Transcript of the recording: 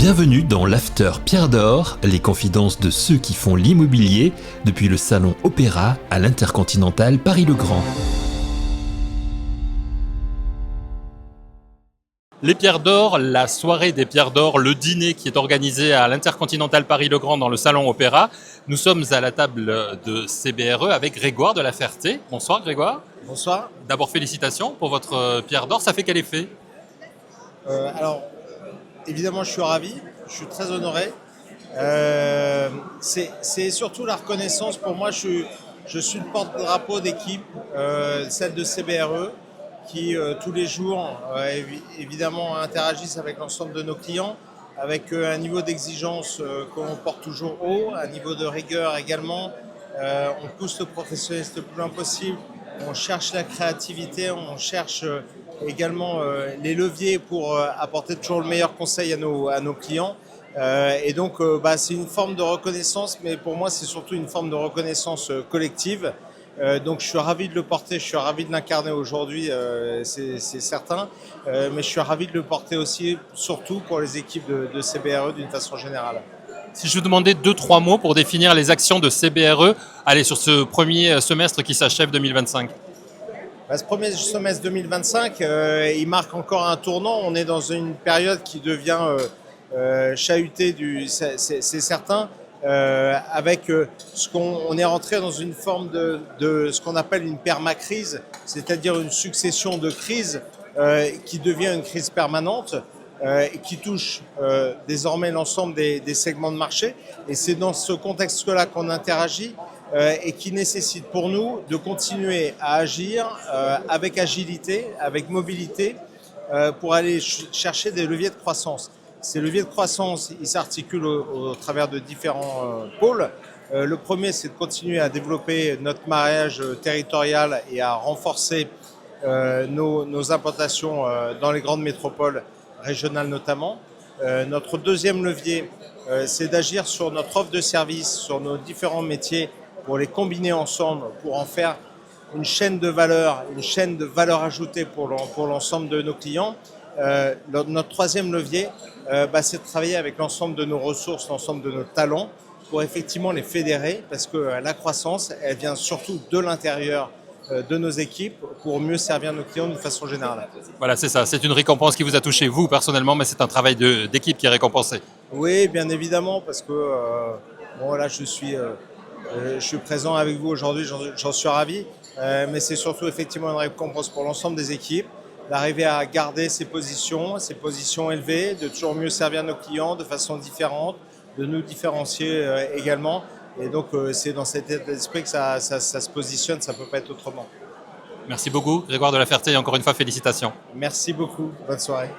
Bienvenue dans l'After Pierre d'Or, les confidences de ceux qui font l'immobilier depuis le salon Opéra à l'Intercontinental Paris-le-Grand. Les Pierres d'Or, la soirée des Pierres d'Or, le dîner qui est organisé à l'Intercontinental Paris-le-Grand dans le salon Opéra. Nous sommes à la table de CBRE avec Grégoire de La Ferté. Bonsoir Grégoire. Bonsoir. D'abord félicitations pour votre Pierre d'Or. Ça fait quel effet ? Alors, évidemment, je suis ravi, je suis très honoré. C'est surtout la reconnaissance. Pour moi, je suis le porte-drapeau d'équipe, celle de CBRE, qui tous les jours, évidemment, interagissent avec l'ensemble de nos clients, avec un niveau d'exigence qu'on porte toujours haut, un niveau de rigueur également. On pousse le professionnalisme le plus loin possible, on cherche la créativité, on cherche également les leviers pour apporter toujours le meilleur conseil à nos clients. Et donc, c'est une forme de reconnaissance, mais pour moi, c'est surtout une forme de reconnaissance collective. Donc, je suis ravi de le porter, je suis ravi de l'incarner aujourd'hui, c'est certain. Mais je suis ravi de le porter aussi, surtout pour les équipes de CBRE d'une façon générale. Si je vous demandais 2-3 mots pour définir les actions de CBRE, allez, sur ce premier semestre qui s'achève 2025. Ce premier semestre 2025, il marque encore un tournant. On est dans une période qui devient chahutée, c'est certain, avec on est rentré dans une forme de ce qu'on appelle une permacrise, c'est-à-dire une succession de crises qui devient une crise permanente. Qui touche désormais l'ensemble des segments de marché. Et c'est dans ce contexte-là qu'on interagit et qui nécessite pour nous de continuer à agir avec agilité, avec mobilité, pour aller chercher des leviers de croissance. Ces leviers de croissance, ils s'articulent au travers de différents pôles. Le premier, c'est de continuer à développer notre maillage territorial et à renforcer nos implantations dans les grandes métropoles régionales notamment. Notre deuxième levier, c'est d'agir sur notre offre de services, sur nos différents métiers, pour les combiner ensemble, pour en faire une chaîne de valeur ajoutée pour l'ensemble de nos clients. Notre troisième levier, c'est de travailler avec l'ensemble de nos ressources, l'ensemble de nos talents, pour effectivement les fédérer, parce que la croissance, elle vient surtout de l'intérieur de nos équipes pour mieux servir nos clients d'une façon générale. Voilà, c'est ça. C'est une récompense qui vous a touché, vous, personnellement, mais c'est un travail d'équipe qui est récompensé. Oui, bien évidemment, parce que là, je suis présent avec vous aujourd'hui, j'en suis ravi, mais c'est surtout effectivement une récompense pour l'ensemble des équipes, d'arriver à garder ces positions élevées, de toujours mieux servir nos clients de façon différente, de nous différencier également. Et donc, c'est dans cet état d'esprit que ça se positionne, ça ne peut pas être autrement. Merci beaucoup, Grégoire de La Ferté, et encore une fois, félicitations. Merci beaucoup, bonne soirée.